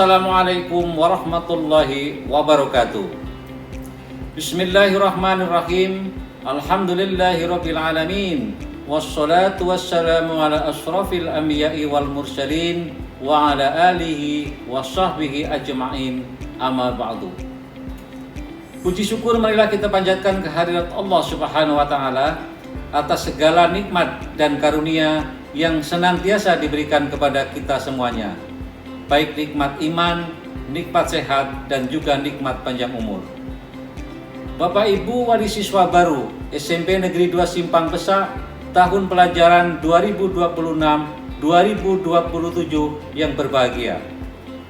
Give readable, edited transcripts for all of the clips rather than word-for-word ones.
Assalamualaikum warahmatullahi wabarakatuh. Bismillahirrahmanirrahim. Alhamdulillahirabbil alamin. Wassalatu wassalamu ala asyrafil anbiya'i wal mursalin wa ala alihi wa sahbihi ajma'in. Amma ba'du. Puji syukur marilah kita panjatkan kehadirat Allah Subhanahu wa taala atas segala nikmat dan karunia yang senantiasa diberikan kepada kita semuanya, baik nikmat iman, nikmat sehat, dan juga nikmat panjang umur. Bapak Ibu wali siswa baru SMP Negeri 2 Simpang Pesak tahun pelajaran 2026-2027 yang berbahagia.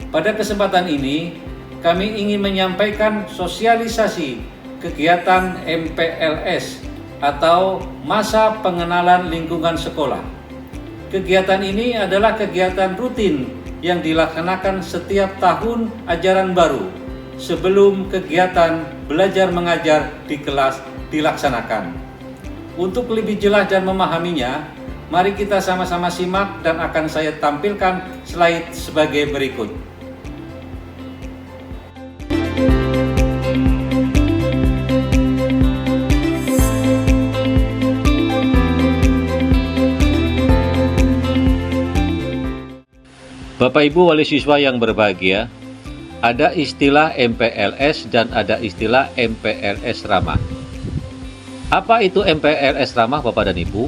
Pada kesempatan ini, kami ingin menyampaikan sosialisasi kegiatan MPLS atau Masa Pengenalan Lingkungan Sekolah. Kegiatan ini adalah kegiatan rutin yang dilaksanakan setiap tahun ajaran baru sebelum kegiatan belajar mengajar di kelas dilaksanakan. Untuk lebih jelas dan memahaminya, mari kita sama-sama simak dan akan saya tampilkan slide sebagai berikut. Bapak Ibu wali siswa yang berbahagia, ada istilah MPLS dan ada istilah MPLS Ramah. Apa itu MPLS Ramah Bapak dan Ibu?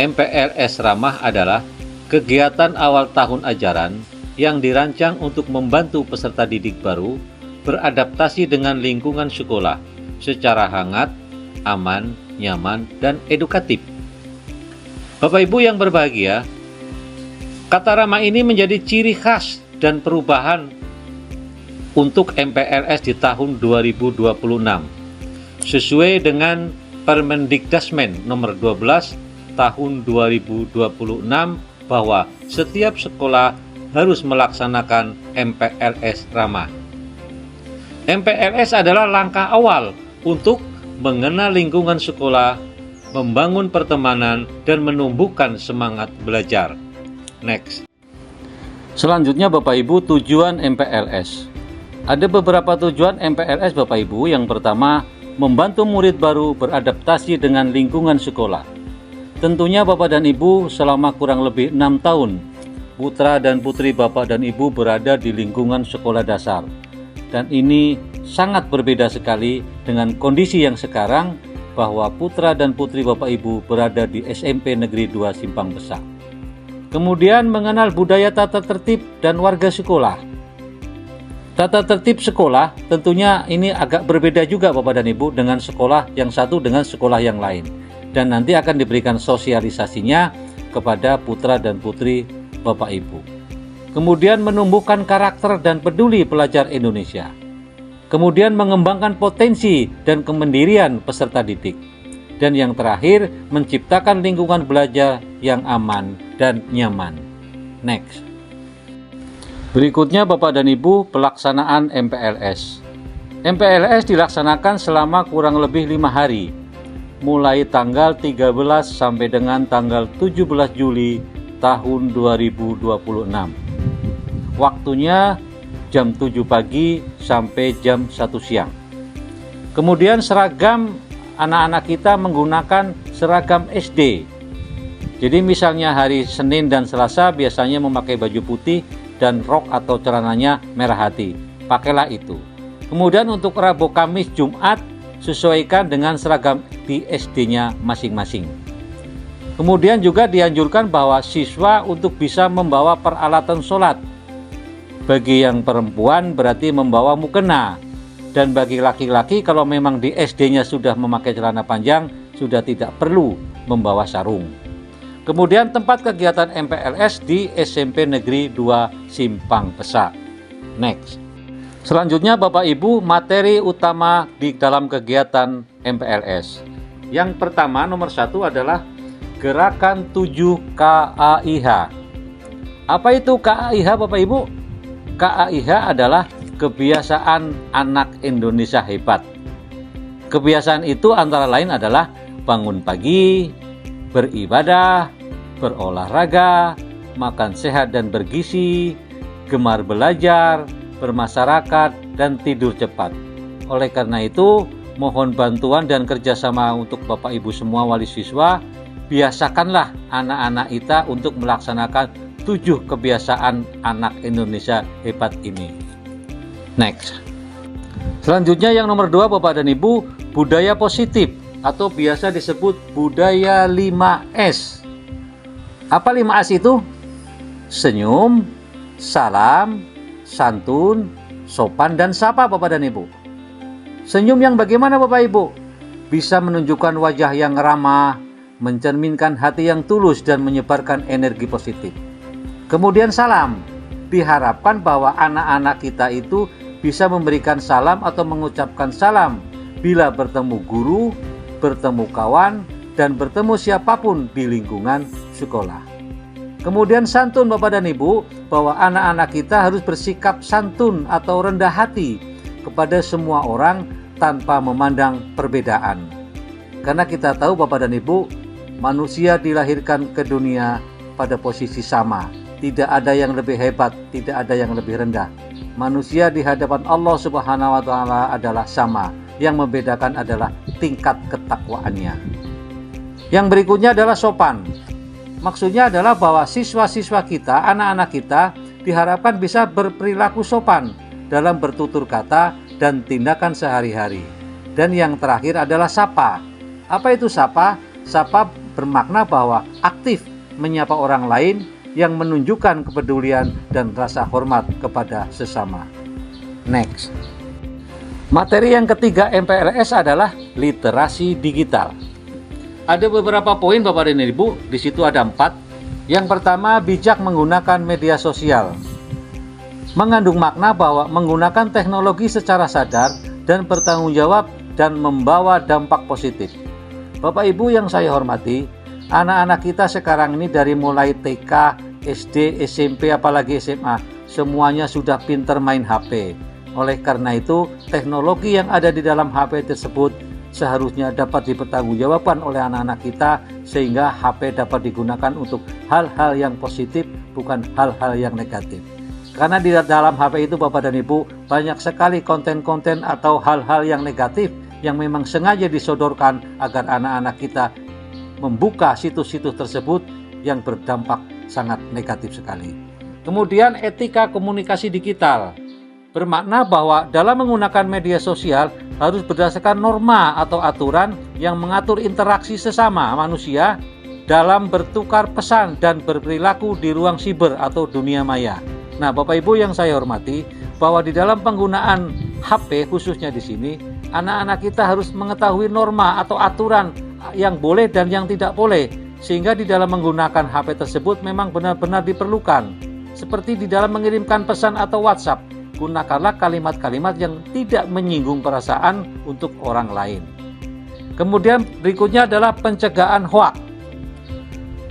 MPLS Ramah adalah kegiatan awal tahun ajaran yang dirancang untuk membantu peserta didik baru beradaptasi dengan lingkungan sekolah secara hangat, aman, nyaman, dan edukatif. Bapak Ibu yang berbahagia, kata ramah ini menjadi ciri khas dan perubahan untuk MPLS di tahun 2026 sesuai dengan Permendikdasmen nomor 12 tahun 2026 bahwa setiap sekolah harus melaksanakan MPLS ramah. MPLS adalah langkah awal untuk mengenal lingkungan sekolah, membangun pertemanan, dan menumbuhkan semangat belajar. Next. Selanjutnya Bapak Ibu, tujuan MPLS. Ada beberapa tujuan MPLS Bapak Ibu. Yang pertama, membantu murid baru beradaptasi dengan lingkungan sekolah. Tentunya Bapak dan Ibu selama kurang lebih 6 tahun, putra dan putri Bapak dan Ibu berada di lingkungan sekolah dasar. Dan ini sangat berbeda sekali dengan kondisi yang sekarang bahwa putra dan putri Bapak Ibu berada di SMP Negeri 2 Simpang Pesak. Kemudian mengenal budaya tata tertib dan warga sekolah. Tata tertib sekolah tentunya ini agak berbeda juga Bapak dan Ibu dengan sekolah yang satu dengan sekolah yang lain. Dan nanti akan diberikan sosialisasinya kepada putra dan putri Bapak Ibu. Kemudian menumbuhkan karakter dan peduli pelajar Indonesia. Kemudian mengembangkan potensi dan kemandirian peserta didik. Dan yang terakhir, menciptakan lingkungan belajar yang aman dan nyaman. Next. Berikutnya Bapak dan Ibu, pelaksanaan MPLS. MPLS dilaksanakan selama kurang lebih 5 hari, mulai tanggal 13 sampai dengan tanggal 17 Juli tahun 2026. Waktunya jam 7 pagi sampai jam 1 siang. Kemudian seragam anak-anak kita menggunakan seragam SD. Jadi misalnya hari Senin dan Selasa biasanya memakai baju putih dan rok atau celananya merah hati. Pakailah itu. Kemudian untuk Rabu, Kamis, Jumat sesuaikan dengan seragam di SD-nya masing-masing. Kemudian juga dianjurkan bahwa siswa untuk bisa membawa peralatan sholat. Bagi yang perempuan berarti membawa mukena. Dan bagi laki-laki kalau memang di SD-nya sudah memakai celana panjang, sudah tidak perlu membawa sarung. Kemudian tempat kegiatan MPLS di SMP Negeri 2 Simpang Pesak. Next. Selanjutnya Bapak Ibu, materi utama di dalam kegiatan MPLS. Yang pertama nomor 1 adalah Gerakan 7 KAIH. Apa itu KAIH Bapak Ibu? KAIH adalah kebiasaan anak Indonesia hebat. Kebiasaan itu antara lain adalah bangun pagi, beribadah, berolahraga, makan sehat dan bergizi, gemar belajar, bermasyarakat, dan tidur cepat. Oleh karena itu, mohon bantuan dan kerjasama untuk Bapak Ibu semua wali siswa. Biasakanlah anak-anak kita untuk melaksanakan 7 kebiasaan anak Indonesia hebat ini. Next. Selanjutnya yang nomor 2 Bapak dan Ibu, budaya positif atau biasa disebut budaya 5S. Apa 5S itu? Senyum, salam, santun, sopan, dan sapa Bapak dan Ibu. Senyum yang bagaimana Bapak Ibu? Bisa menunjukkan wajah yang ramah, mencerminkan hati yang tulus dan menyebarkan energi positif. Kemudian salam, diharapkan bahwa anak-anak kita itu bisa memberikan salam atau mengucapkan salam bila bertemu guru, bertemu kawan, dan bertemu siapapun di lingkungan sekolah. Kemudian santun Bapak dan Ibu, bahwa anak-anak kita harus bersikap santun atau rendah hati kepada semua orang tanpa memandang perbedaan. Karena kita tahu Bapak dan Ibu, manusia dilahirkan ke dunia pada posisi sama. Tidak ada yang lebih hebat, tidak ada yang lebih rendah. Manusia di hadapan Allah Subhanahu wa Ta'ala adalah sama. Yang membedakan adalah tingkat ketakwaannya. Yang berikutnya adalah sopan. Maksudnya adalah bahwa siswa-siswa kita, anak-anak kita diharapkan bisa berperilaku sopan dalam bertutur kata dan tindakan sehari-hari. Dan yang terakhir adalah sapa. Apa itu sapa? Sapa bermakna bahwa aktif menyapa orang lain yang menunjukkan kepedulian dan rasa hormat kepada sesama. Next. Materi yang ketiga MPLS adalah literasi digital. Ada beberapa poin Bapak dan Ibu, di situ ada 4. Yang pertama, bijak menggunakan media sosial. Mengandung makna bahwa menggunakan teknologi secara sadar dan bertanggung jawab dan membawa dampak positif. Bapak Ibu yang saya hormati, anak-anak kita sekarang ini dari mulai TK, SD, SMP, apalagi SMA, semuanya sudah pintar main HP. Oleh karena itu, teknologi yang ada di dalam HP tersebut seharusnya dapat dipertanggungjawabkan oleh anak-anak kita sehingga HP dapat digunakan untuk hal-hal yang positif, bukan hal-hal yang negatif. Karena di dalam HP itu Bapak dan Ibu banyak sekali konten-konten atau hal-hal yang negatif yang memang sengaja disodorkan agar anak-anak kita membuka situs-situs tersebut yang berdampak sangat negatif sekali. Kemudian etika komunikasi digital bermakna bahwa dalam menggunakan media sosial harus berdasarkan norma atau aturan yang mengatur interaksi sesama manusia dalam bertukar pesan dan berperilaku di ruang siber atau dunia maya. Nah, Bapak Ibu yang saya hormati, bahwa di dalam penggunaan HP khususnya di sini, anak-anak kita harus mengetahui norma atau aturan yang boleh dan yang tidak boleh, sehingga di dalam menggunakan HP tersebut memang benar-benar diperlukan. Seperti di dalam mengirimkan pesan atau WhatsApp, gunakanlah kalimat-kalimat yang tidak menyinggung perasaan untuk orang lain. Kemudian berikutnya adalah pencegahan hoaks.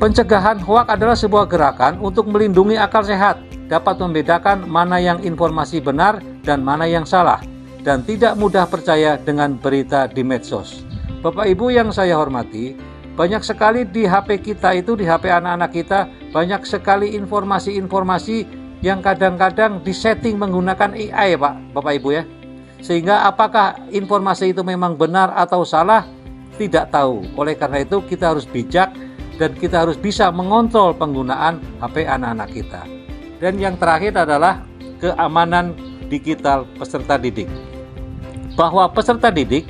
Pencegahan hoaks adalah sebuah gerakan untuk melindungi akal sehat, dapat membedakan mana yang informasi benar dan mana yang salah, dan tidak mudah percaya dengan berita di medsos. Bapak Ibu yang saya hormati, banyak sekali di HP kita itu, di HP anak-anak kita, banyak sekali informasi-informasi yang kadang-kadang disetting menggunakan AI, Bapak Ibu ya. Sehingga apakah informasi itu memang benar atau salah, tidak tahu. Oleh karena itu kita harus bijak dan kita harus bisa mengontrol penggunaan HP anak-anak kita. Dan yang terakhir adalah keamanan digital peserta didik. Bahwa peserta didik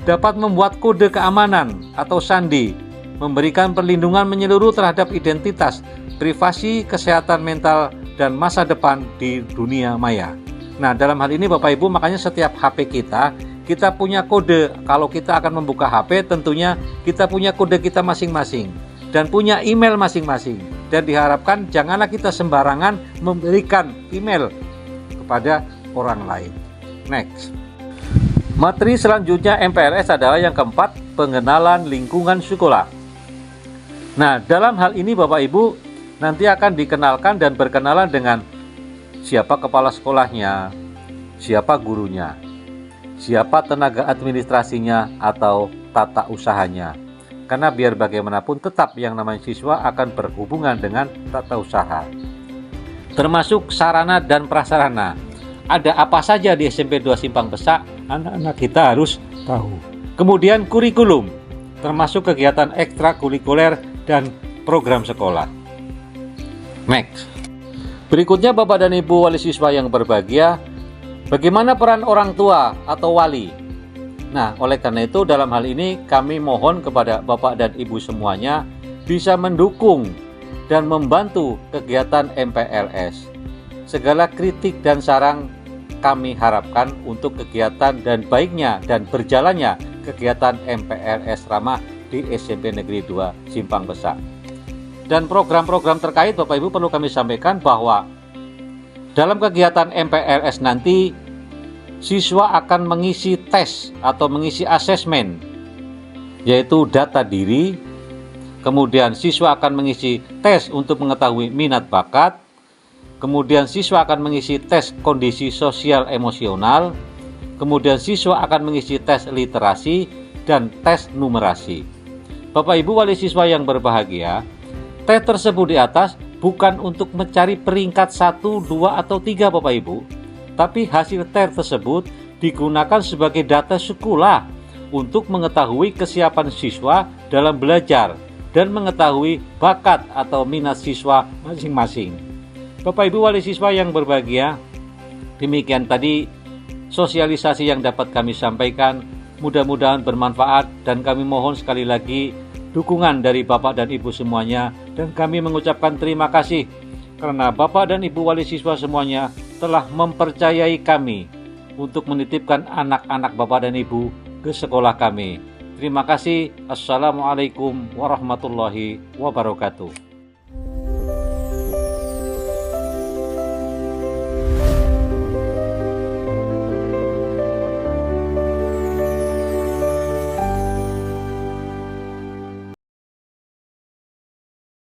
dapat membuat kode keamanan atau sandi, memberikan perlindungan menyeluruh terhadap identitas, privasi, kesehatan mental, dan masa depan di dunia maya. Nah, dalam hal ini Bapak Ibu, makanya setiap HP kita punya kode. Kalau kita akan membuka HP, tentunya kita punya kode kita masing-masing dan punya email masing-masing. Dan diharapkan janganlah kita sembarangan memberikan email kepada orang lain. Next. Materi selanjutnya MPLS adalah yang keempat, pengenalan lingkungan sekolah. Nah, dalam hal ini Bapak Ibu nanti akan dikenalkan dan berkenalan dengan siapa kepala sekolahnya, siapa gurunya, siapa tenaga administrasinya atau tata usahanya. Karena biar bagaimanapun tetap yang namanya siswa akan berhubungan dengan tata usaha. termasuk sarana dan prasarana. Ada apa saja di SMP 2 Simpang Pesak, anak-anak kita harus tahu. Kemudian kurikulum, termasuk kegiatan ekstrakurikuler dan program sekolah. Next. Berikutnya Bapak dan Ibu wali siswa yang berbahagia, bagaimana peran orang tua atau wali? Nah, oleh karena itu dalam hal ini kami mohon kepada Bapak dan Ibu semuanya bisa mendukung dan membantu kegiatan MPLS. Segala kritik dan saran kami harapkan untuk kegiatan dan baiknya dan berjalannya kegiatan MPLS Ramah di SMP Negeri 2 Simpang Pesak. Dan program-program terkait Bapak Ibu perlu kami sampaikan bahwa dalam kegiatan MPLS nanti siswa akan mengisi tes atau mengisi asesmen, yaitu data diri. Kemudian siswa akan mengisi tes untuk mengetahui minat bakat. Kemudian siswa akan mengisi tes kondisi sosial emosional. Kemudian siswa akan mengisi tes literasi dan tes numerasi. Bapak Ibu wali siswa yang berbahagia, tes tersebut di atas bukan untuk mencari peringkat 1, 2, atau 3 Bapak Ibu, tapi hasil tes tersebut digunakan sebagai data sekolah untuk mengetahui kesiapan siswa dalam belajar dan mengetahui bakat atau minat siswa masing-masing. Bapak Ibu wali siswa yang berbahagia, demikian tadi sosialisasi yang dapat kami sampaikan, mudah-mudahan bermanfaat dan kami mohon sekali lagi dukungan dari Bapak dan Ibu semuanya, dan kami mengucapkan terima kasih karena Bapak dan Ibu wali siswa semuanya telah mempercayai kami untuk menitipkan anak-anak Bapak dan Ibu ke sekolah kami. Terima kasih. Assalamualaikum warahmatullahi wabarakatuh.